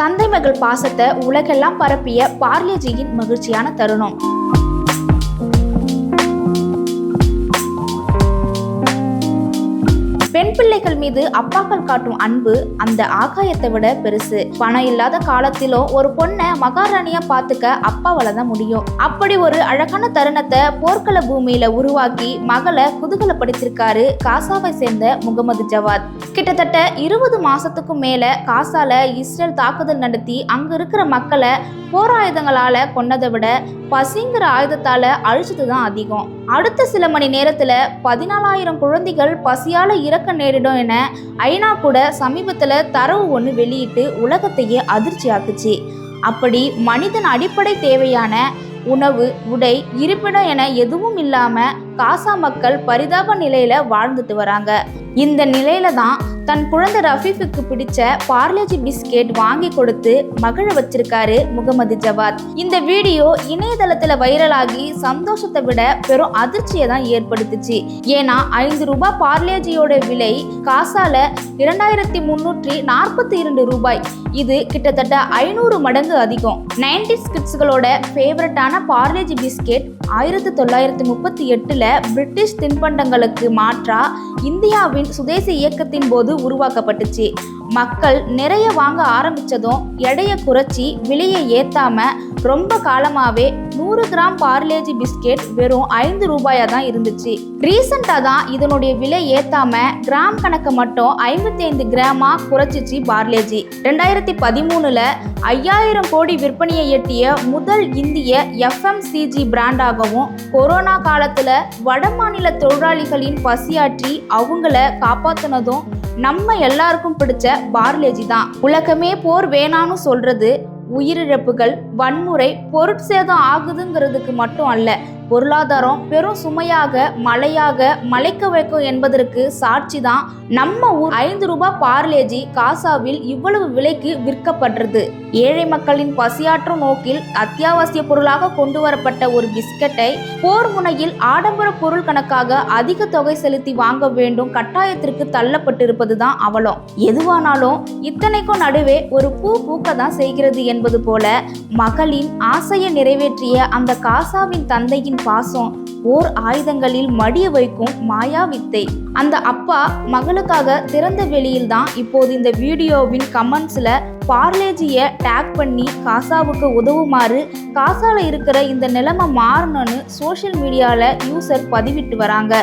தந்தை மகள் பாசத்தை உலகெல்லாம் பரப்பிய பார்லேஜியின் மகிழ்ச்சியான தருணம். பெண் பிள்ளைகள் மீது அப்பாக்கள் காட்டும் அன்பு அந்த ஆகாயத்தை விட பெருசு. பணம் இல்லாத காலத்திலும் ஒரு பொண்ணை மகாராணியா பாத்துக்க அப்பாவால தான் முடியும். அப்படி ஒரு அழகான தருணத்தை போர்க்கள பூமியில உருவாக்கி மகளை குதூகலப்படுத்திருக்காரு காசாவை சேர்ந்த முகமது ஜவாத். கிட்டத்தட்ட 20 மாசத்துக்கும் மேல காசால இஸ்ரேல் தாக்குதல் நடத்தி அங்க இருக்கிற மக்களை போர் ஆயுதங்களால கொன்னதை விட பசிங்கிற ஆயுதத்தால அழிச்சதுதான் அதிகம். அடுத்த சில மணி நேரத்துல 14,000 குழந்தைகள் பசியால இறக்க நேரிடும் என ஐநா கூட சமீபத்துல தரவு ஒன்று வெளியிட்டு உலகத்தையே அதிர்ச்சி ஆக்குச்சு. அப்படி மனிதன் அடிப்படை தேவையான உணவு, உடை, இருப்பிடம் என எதுவும் இல்லாம காசா மக்கள் பரிதாப நிலையில வாழ்ந்துட்டு வராங்க. இந்த நிலையில தான் தன் குழந்தை ரஃபீஃபுக்கு பிடிச்ச பார்லேஜி பிஸ்கெட் வாங்கி கொடுத்து மகிழ வச்சிருக்காரு முகமது ஜவாத். இந்த வீடியோ இணையதளத்துல வைரலாகி சந்தோஷத்தை விட பெரும் அதிர்ச்சியை தான் ஏற்படுத்துச்சு. ஏன்னா 5 ரூபாய் பார்லேஜியோட விலை காசால 2342 ரூபாய். இது கிட்டத்தட்ட 500 மடங்கு அதிகம். 90s கிட்ஸ்களோட ஃபேவரட்டான பார்லேஜி பிஸ்கெட் 1938ல பிரிட்டிஷ் தின்பண்டங்களுக்கு மாற்றா இந்தியாவின் சுதேசி இயக்கத்தின் போது உருவாக்கப்பட்டுச்சு. மக்கள் நிறைய வாங்க ஆரம்பிச்சதும் எடையை குறைச்சி விலையை ஏத்தாம ரொம்ப காலமாவே 100 கிராம் பார்லேஜி பிஸ்கெட் வெறும் 5 ரூபாயா தான் இருந்துச்சு. ரீசெண்டா தான் இதனுடைய விலை ஏத்தாம கிராம் கணக்கு மட்டும் 55 கிராமா குறைச்சிச்சு பார்லேஜி. 2013ல 5000 கோடி விற்பனையை எட்டிய முதல் இந்திய FMCG பிராண்டாகவும், கொரோனா காலத்துல வட மாநில தொழிலாளிகளின் பசியாற்றி அவங்கள காப்பாத்தினதும் நம்ம எல்லாருக்கும் பிடிச்ச பார்லேஜி தான். உலகமே போர் வேணான்னு சொல்றது உயிரிழப்புகள், வன்முறை, பொருட்சேதம் ஆகுதுங்கிறதுக்கு மட்டும் அல்ல, பொருளாதாரம் பெரும் சுமையாக மலைக்க வைக்கும் என்பதற்கு சாட்சி தான் நம்ம ஊர் 5 ரூபாய் பார்லேஜி காசாவில் இவ்வளவு விலைக்கு விற்கப்படுறது. ஏழை மக்களின் பசியாற்றும் நோக்கில் அத்தியாவசிய பொருளாக கொண்டு வரப்பட்ட ஒரு பிஸ்கட்டை போர் முனையில் ஆடம்பர பொருள் கணக்காக அதிக தொகை செலுத்தி வாங்க வேண்டும் கட்டாயத்திற்கு தள்ளப்பட்டிருப்பது தான் அவலம். எதுவானாலும் இத்தனைக்கும் நடுவே ஒரு பூ பூக்க தான் செய்கிறது என்பது போல மகளின் ஆசையை நிறைவேற்றிய அந்த காசாவின் தந்தையின் பாசம் ஓர் ஆயுதங்களில் மடிய வைக்கும் மாயா வித்தை. அந்த அப்பா மகளுக்காக திறந்த வெளியில் தான் இப்போது இந்த வீடியோவின் கமெண்ட்ஸ்ல பார்லேஜியை டேக் பண்ணி காசாவுக்கு உதவுமாறு, காசால இருக்கிற இந்த நிலைமை மாறணும்னு சோஷியல் மீடியால யூசர் பதிவிட்டு வராங்க.